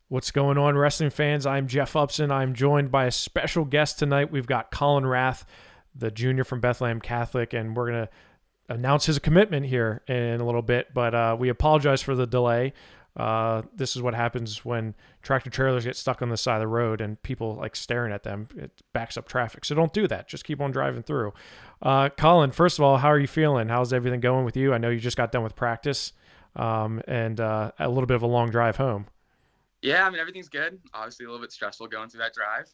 What's going on, wrestling fans? I'm Jeff Upson. I'm joined by a special guest tonight. We've got Kollin Rath, the junior from Bethlehem Catholic, and we're going to announce his commitment here in a little bit, but we apologize for the delay. This is what happens when tractor trailers get stuck on the side of the road and people like staring at them. It backs up traffic. So don't do that. Just keep on driving through. Kollin, first of all, how are you feeling? How's everything going with you? I know you just got done with practice and a little bit of a long drive home. Yeah, I mean, everything's good. Obviously a little bit stressful going through that drive,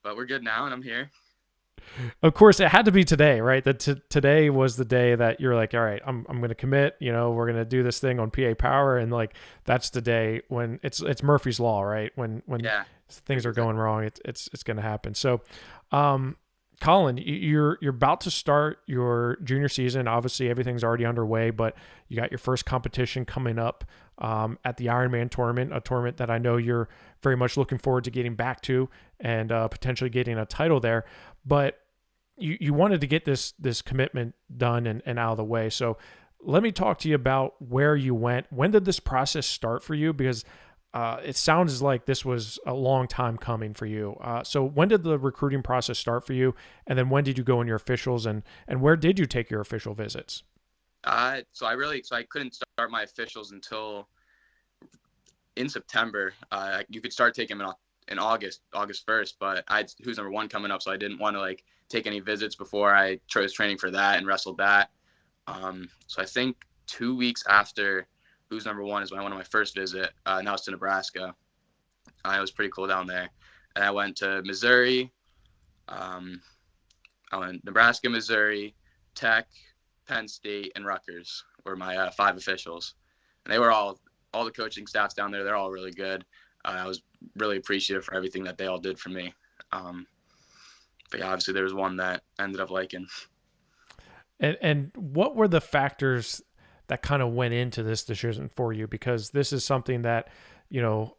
but we're good now and I'm here. Of course, it had to be today, right? That today was the day that you're like, all right, I'm going to commit. You know, we're going to do this thing on PA Power, and like that's the day when it's Murphy's Law, right? When things are going wrong, it's going to happen. So, Kollin, you're about to start your junior season. Obviously, everything's already underway, but you got your first competition coming up at the Ironman tournament, a tournament that I know you're very much looking forward to getting back to and potentially getting a title there. But you wanted to get this commitment done and out of the way. So let me talk to you about where you went. When did this process start for you? Because it sounds like this was a long time coming for you. So when did the recruiting process start for you? And then when did you go on your officials and where did you take your official visits? So I couldn't start my officials until in September. You could start taking them in August 1st, but I had Who's Number One coming up, so I didn't want to like take any visits before I was training for that and wrestled that. So I think 2 weeks after Who's Number One is when I went on my first visit, and that was to Nebraska. It was pretty cool down there. And I went to Missouri. I went Nebraska, Missouri, Tech, Penn State, and Rutgers were my 5 officials. And they were all the coaching staffs down there. They're all really good. I was really appreciative for everything that they all did for me. But yeah, obviously there was one that I ended up liking. And what were the factors that kind of went into this decision for you? Because this is something that, you know,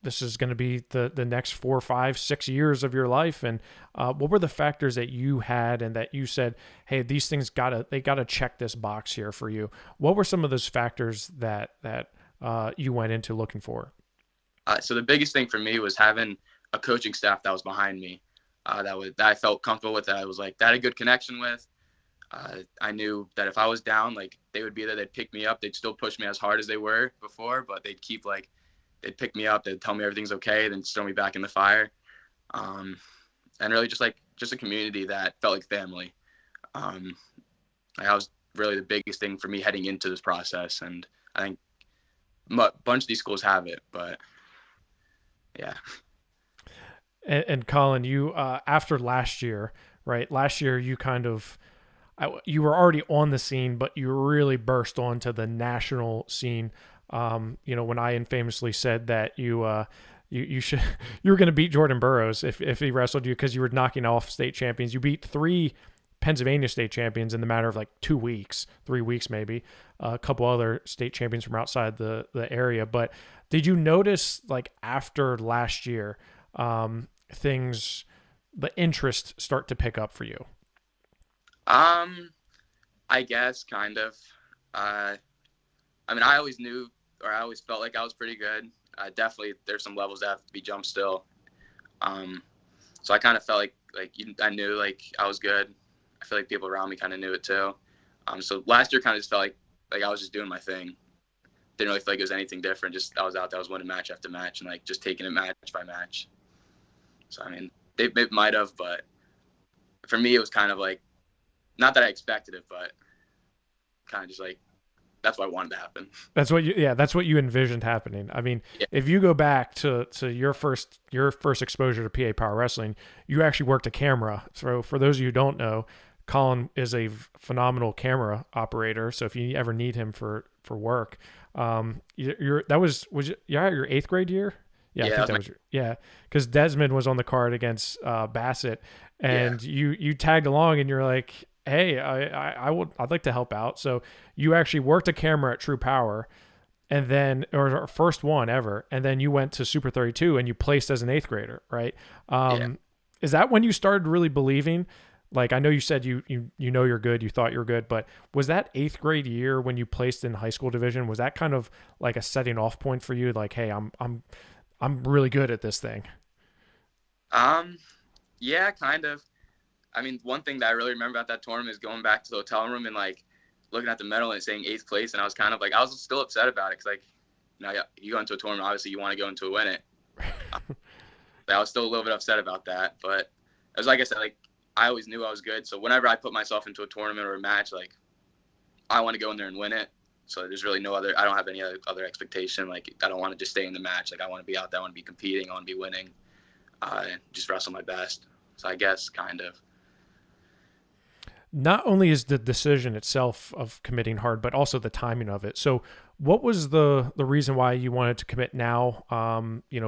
this is going to be the next 4, 5, 6 years of your life. And what were the factors that you had and that you said, hey, these things they gotta check this box here for you? What were some of those factors that you went into looking for? So the biggest thing for me was having a coaching staff that was behind me, that I felt comfortable with, that I was like, that I had a good connection with. I knew that if I was down, like they would be there, they'd pick me up. They'd still push me as hard as they were before, but they'd pick me up. They'd tell me everything's okay, then throw me back in the fire. And really just a community that felt like family. That was really the biggest thing for me heading into this process. And I think a bunch of these schools have it, but yeah. And Kollin, you, after last year, right? Last year, you you were already on the scene, but you really burst onto the national scene. You know, when I infamously said that you were going to beat Jordan Burroughs if he wrestled you because you were knocking off state champions. You beat 3 Pennsylvania state champions in the matter of like 2 weeks, 3 weeks maybe, a couple other state champions from outside the area. But did you notice, like, after last year, the interest start to pick up for you? I guess kind of. I mean, I always knew, or I always felt like I was pretty good. Definitely, there's some levels that have to be jumped still. So I kind of felt like I knew like I was good. I feel like people around me kind of knew it too. So last year kind of just felt like I was just doing my thing. Didn't really feel like it was anything different. Just I was out there, I was winning match after match, and like just taking it match by match. So I mean, it might have, but for me, it was kind of like, not that I expected it, but kind of just like, that's what I wanted to happen. That's what you envisioned happening. I mean, yeah. If you go back to your first exposure to PA Power Wrestling, you actually worked a camera. So for those of you who don't know, Kollin is a phenomenal camera operator. So if you ever need him for work, was your 8th grade year? Yeah, I think that was because Desmond was on the card against Bassett, and you tagged along, and you're like, hey, I'd like to help out. So you actually worked a camera at True Power, and then, or our first one ever, and then you went to Super 32 and you placed as an 8th grader, right? Is that when you started really believing, Like, I know you said you know you're good, you thought you were good, but was that 8th grade year when you placed in high school division, was that kind of like a setting off point for you? Like, hey, I'm really good at this thing. Um, yeah, kind of. I mean, one thing that I really remember about that tournament is going back to the hotel room and like looking at the medal and saying 8th place, and I was kind of like, I was still upset about it because like, you go into a tournament, obviously you want to go into a win it. I was still a little bit upset about that, but it was like I said, like I always knew I was good. So whenever I put myself into a tournament or a match, like I want to go in there and win it. So there's really no other. I don't have any other expectation. Like I don't want to just stay in the match. Like I want to be out there. I want to be competing. I want to be winning. Just wrestle my best. So I guess kind of. Not only is the decision itself of committing hard, but also the timing of it. So what was the reason why you wanted to commit now,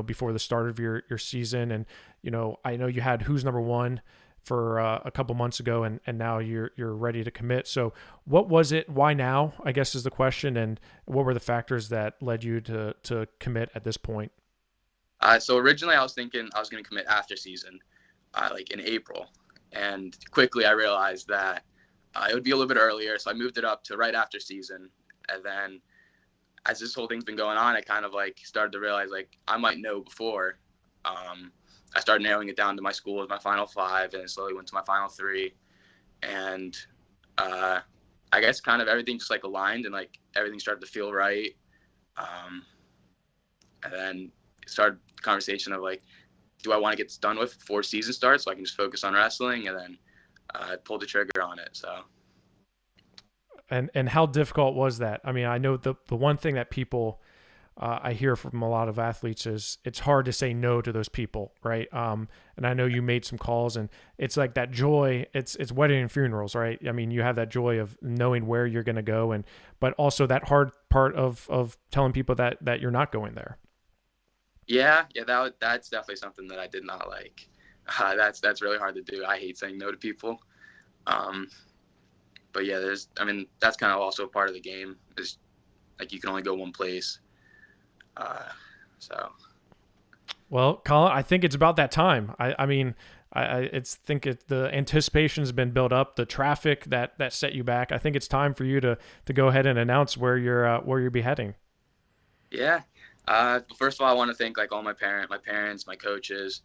before the start of your season? And, I know you had Who's Number One for a couple months ago, and now you're ready to commit. So what was it? Why now, I guess, is the question. And what were the factors that led you to commit at this point? So originally I was thinking I was going to commit after season, like in April. And quickly I realized that it would be a little bit earlier. So I moved it up to right after season. And then as this whole thing's been going on, I kind of like started to realize like I might know before. I started narrowing it down to my school as my final 5, and it slowly went to my final 3. And I guess kind of everything just like aligned and like everything started to feel right. And then it started the conversation of like, do I want to get this done with before season starts so I can just focus on wrestling? And then I pulled the trigger on it. So. And how difficult was that? I mean, I know the one thing that people I hear from a lot of athletes is it's hard to say no to those people, right? And I know you made some calls, and it's like that joy. It's wedding and funerals, right? I mean, you have that joy of knowing where you're going to go, but also that hard part of telling people that you're not going there. Yeah, that's definitely something that I did not like. That's really hard to do. I hate saying no to people. But yeah, that's kind of also a part of the game. Is like you can only go one place. So. Well, Kollin, I think it's about that time. The anticipation has been built up. The traffic that set you back. I think it's time for you to go ahead and announce where you're be heading. Yeah. First of all, I want to thank like all my parents, my coaches,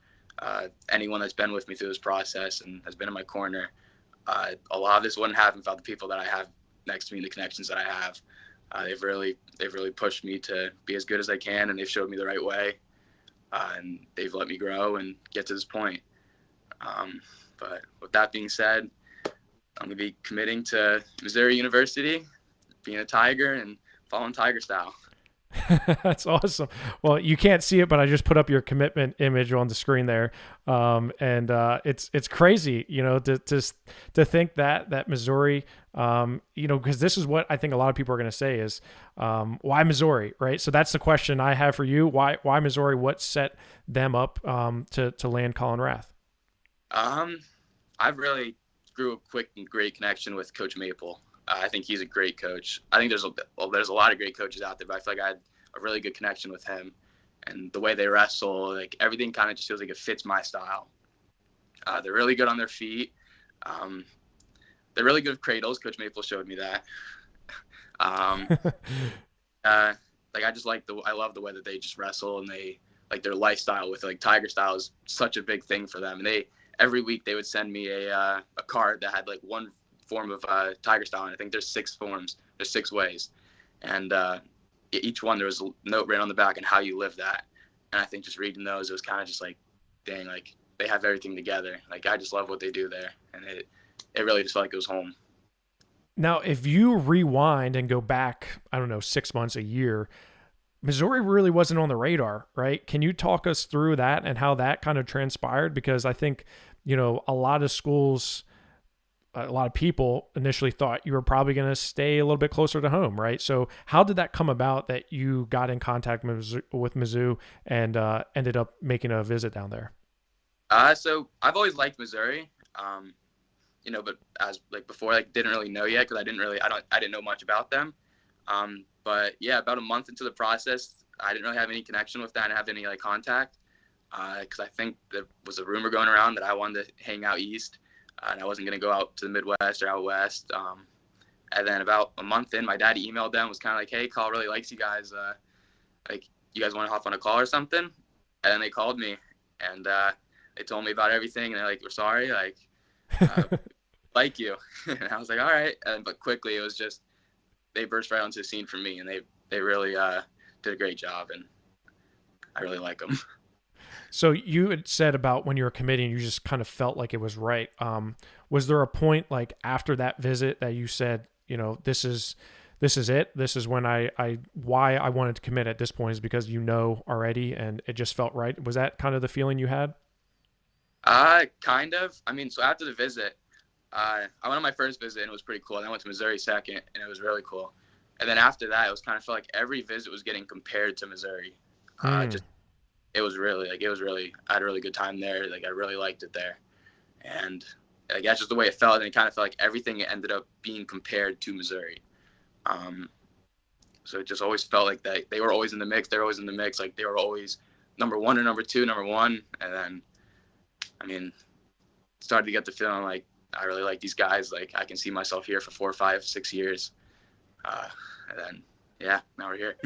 anyone that's been with me through this process and has been in my corner. A lot of this wouldn't happen without the people that I have next to me and the connections that I have. They've really pushed me to be as good as I can, and they've showed me the right way, and they've let me grow and get to this point. But with that being said, I'm going to be committing to Missouri University, being a Tiger and following Tiger style. That's awesome. Well, you can't see it, but I just put up your commitment image on the screen there. It's crazy, to think that Missouri, because this is what I think a lot of people are going to say is, why Missouri, right? So that's the question I have for you. Why Missouri? What set them up, to land Kollin Rath? I've really grew a quick and great connection with Coach Maple. I think he's a great coach. I think there's a lot of great coaches out there, but I feel like I had a really good connection with him, and the way they wrestle, like everything kind of just feels like it fits my style. They're really good on their feet. They're really good with cradles. Coach Maple showed me that. Like I love the way that they just wrestle, and they like their lifestyle with like Tiger style is such a big thing for them. And every week they would send me a card that had like one form of Tiger style, and I think there's 6 forms. There's 6 ways, and each one there was a note written on the back and how you live that. And I think just reading those, it was kind of just like, dang, like they have everything together. Like I just love what they do there, and it really just felt like it was home. Now, if you rewind and go back, I don't know, 6 months, a year, Missouri really wasn't on the radar, right? Can you talk us through that and how that kind of transpired? Because I think, a lot of schools, a lot of people initially thought you were probably going to stay a little bit closer to home, right? So how did that come about that you got in contact with Mizzou and ended up making a visit down there? So I've always liked Missouri, but as like before, like didn't really know yet because I didn't know much about them. But yeah, about a month into the process, I didn't really have any connection with that and have any like contact because I think there was a rumor going around that I wanted to hang out east. and I wasn't going to go out to the Midwest or out West. And then about a month in, my dad emailed them, was kind of like, hey, Call really likes you guys. Like, you guys want to hop on a call or something? And then they called me, and they told me about everything, and they're like, we're sorry, like, like you. And I was like, all right. But quickly, it was just, they burst right onto the scene for me, and they really did a great job, and I really like them. So you had said about when you were committing, you just kind of felt like it was right. Was there a point like after that visit that you said, you know, this is it. This is when why I wanted to commit at this point is because you know already, and it just felt right. Was that kind of the feeling you had? Kind of. I mean, so after the visit, I went on my first visit and it was pretty cool. And I went to Missouri second, and it was really cool. And then after that, it was kind of felt like every visit was getting compared to Missouri. Just it was really I had a really good time there. Like, I really liked it there, and like that's just the way it felt. And it kind of felt like everything ended up being compared to Missouri. So it just always felt like that they were always in the mix. They're always in the mix. Like, they were always number one or number two, number one. And then, I mean, started to get the feeling like I really like these guys. Like, I can see myself here for 4, 5, 6 years. And then, yeah, now we're here.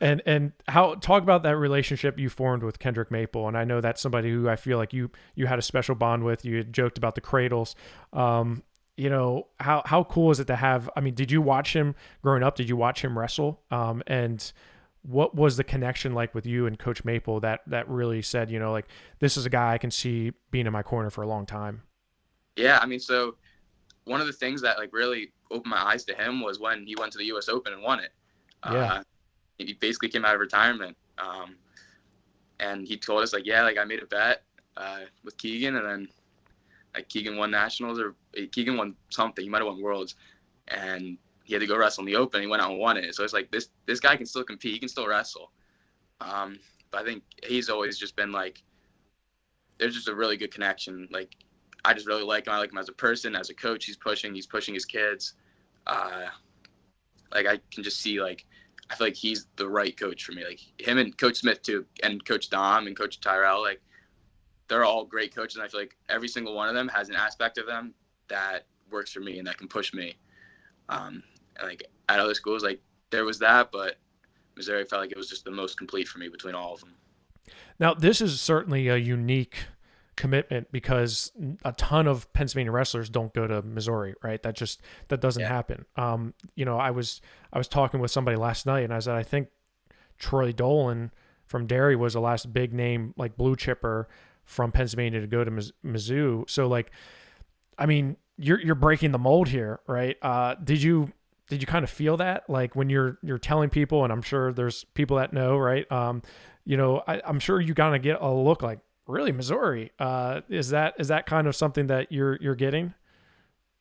And how talk about that relationship you formed with Kendrick Maple. And I know that's somebody who I feel like you had a special bond with. You had joked about the cradles. You know, how cool is it to have, I mean, did you watch him growing up? Did you watch him wrestle? And what was the connection like with you and Coach Maple that really said, you know, like, this is a guy I can see being in my corner for a long time? Yeah, I mean, so one of the things that like really opened my eyes to him was when he went to the U.S. Open and won it. Yeah. He basically came out of retirement, and he told us, like, yeah, like, I made a bet with Keegan, and then like Keegan won nationals, or Keegan won something. He might have won worlds, and he had to go wrestle in the Open. He went out and won it. So it's like this guy can still compete. He can still wrestle. But I think he's always just been like, there's just a really good connection. Like, I just really like him. I like him as a person, as a coach. He's pushing his kids. Like, I can just see, like, I feel like he's the right coach for me. Like, him and Coach Smith too, and Coach Dom and Coach Tyrell, like, they're all great coaches. And I feel like every single one of them has an aspect of them that works for me and that can push me. And like, at other schools, like, there was that, but Missouri felt like it was just the most complete for me between all of them. Now, this is certainly a unique commitment because a ton of Pennsylvania wrestlers don't go to Missouri, right? That doesn't happen. You know, I was talking with somebody last night, and I said, I think Troy Dolan from Derry was the last big name, like, blue chipper from Pennsylvania to go to Mizzou. So, like, I mean, you're breaking the mold here, right? Did you kind of feel that, like, when you're telling people, and I'm sure there's people that know, right? You know, I'm sure you kind of get a look like, really, Missouri? Is that kind of something that you're getting?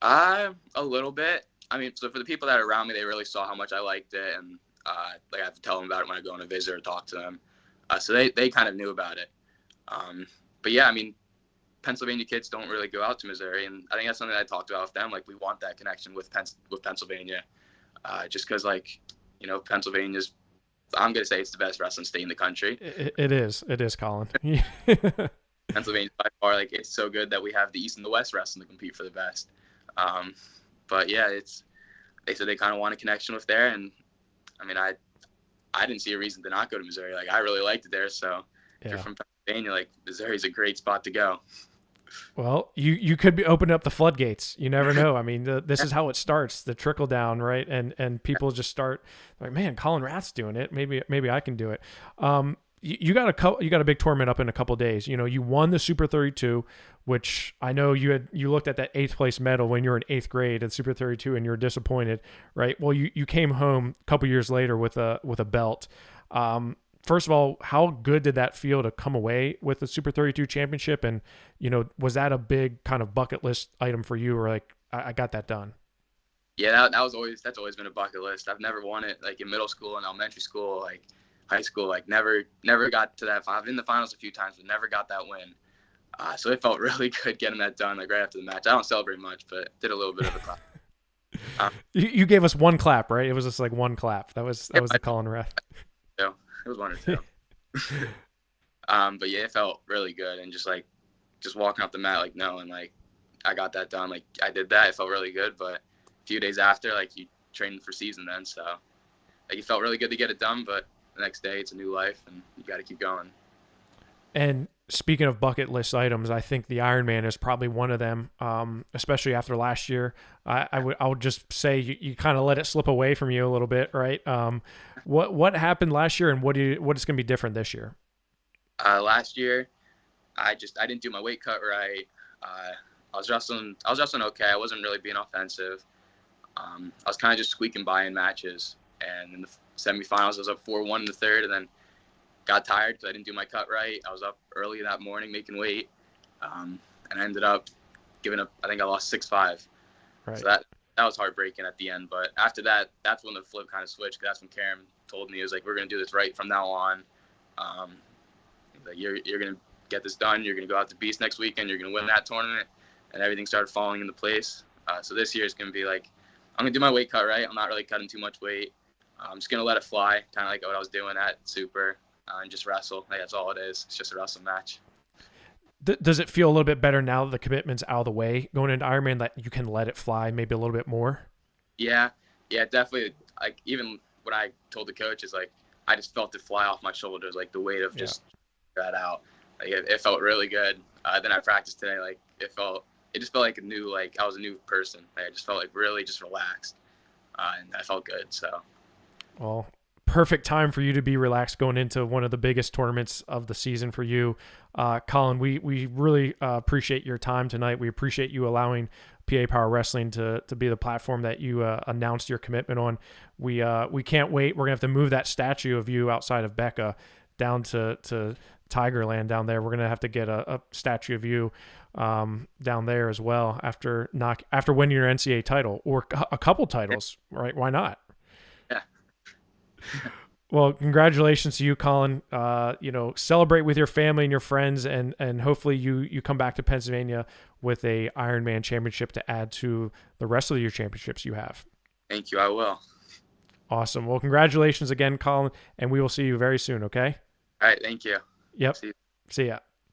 A little bit. I mean, so for the people that are around me, they really saw how much I liked it, and like, I have to tell them about it when I go on a visit or talk to them. So they kind of knew about it. But yeah, I mean, Pennsylvania kids don't really go out to Missouri, and I think that's something that I talked about with them. Like, we want that connection with Pennsylvania, just because, like, you know, Pennsylvania's, I'm gonna say it's the best wrestling state in the country. It is, Kollin. Pennsylvania by far, like, it's so good that we have the East and the West wrestling to compete for the best. But yeah, they said they kind of want a connection with there, and I mean, I didn't see a reason to not go to Missouri. Like, I really liked it there, so if you're from Pennsylvania, like, Missouri's a great spot to go. Well, you could be opening up the floodgates. You never know. I mean, this is how it starts, the trickle down, right? And people just start like, man, Kollin Rath's doing it. Maybe I can do it. You got a big tournament up in a couple of days. You know, you won the Super 32, which I know you looked at that 8th place medal when you were in 8th grade at Super 32 and you were disappointed, right? Well, you came home a couple years later with a belt. First of all, how good did that feel to come away with the Super 32 championship? And, you know, was that a big kind of bucket list item for you, or like, I got that done? Yeah, that's always been a bucket list. I've never won it, like, in middle school and elementary school, like high school, like, never got to that. I've been in the finals a few times, but never got that win. So it felt really good getting that done, like, right after the match. I don't celebrate much, but did a little bit of a clap. You gave us one clap, right? It was just like one clap. That was the Kollin Rath. Yeah, it was 1 or 2. But yeah, it felt really good, and just walking off the mat, like, knowing, like, I got that done. Like I did that. It felt really good. But a few days after, like you trained for season then, so like it felt really good to get it done. But the next day, it's a new life, and you got to keep going. And speaking of bucket list items, I think the Ironman is probably one of them, especially after last year. I would just say you kind of let it slip away from you a little bit, right? What happened last year, and what is going to be different this year? Last year, I didn't do my weight cut right. I was wrestling okay. I wasn't really being offensive. I was kind of just squeaking by in matches. And in the semifinals, I was up 4-1 in the third, and then got tired because I didn't do my cut right. I was up early that morning making weight, and I ended up giving up. I think I lost 6-5. Right. So that was heartbreaking at the end. But after that, that's when the flip kind of switched. Cause that's when Karen told me, it was like, we're gonna do this right from now on. Like you're gonna get this done. You're gonna go out to Beast next weekend. You're gonna win that tournament, and everything started falling into place. So this year is gonna be like, I'm gonna do my weight cut right. I'm not really cutting too much weight. I'm just gonna let it fly, kind of like what I was doing at Super, and just wrestle. Like, that's all it is. It's just a wrestle match. Does it feel a little bit better now that the commitment's out of the way going into Ironman, that you can let it fly maybe a little bit more? Yeah, definitely. Like even what I told the coach is like, I just felt it fly off my shoulders, like the weight of just that out. Like it felt really good. Then I practiced today. Like it just felt like I was a new person. Like, I just felt like really just relaxed, and I felt good. So. Well, perfect time for you to be relaxed going into one of the biggest tournaments of the season for you. Kollin, we really appreciate your time tonight. We appreciate you allowing PA Power Wrestling to be the platform that you announced your commitment on. We can't wait. We're going to have to move that statue of you outside of Becca down to Tigerland down there. We're going to have to get a statue of you down there as well after winning your NCAA title, or a couple titles, right? Why not? Yeah. Well, congratulations to you, Kollin. Celebrate with your family and your friends, and hopefully you come back to Pennsylvania with a Ironman championship to add to the rest of your championships you have. Thank you. I will. Awesome. Well, congratulations again, Kollin, and we will see you very soon, okay? All right. Thank you. Yep. See ya.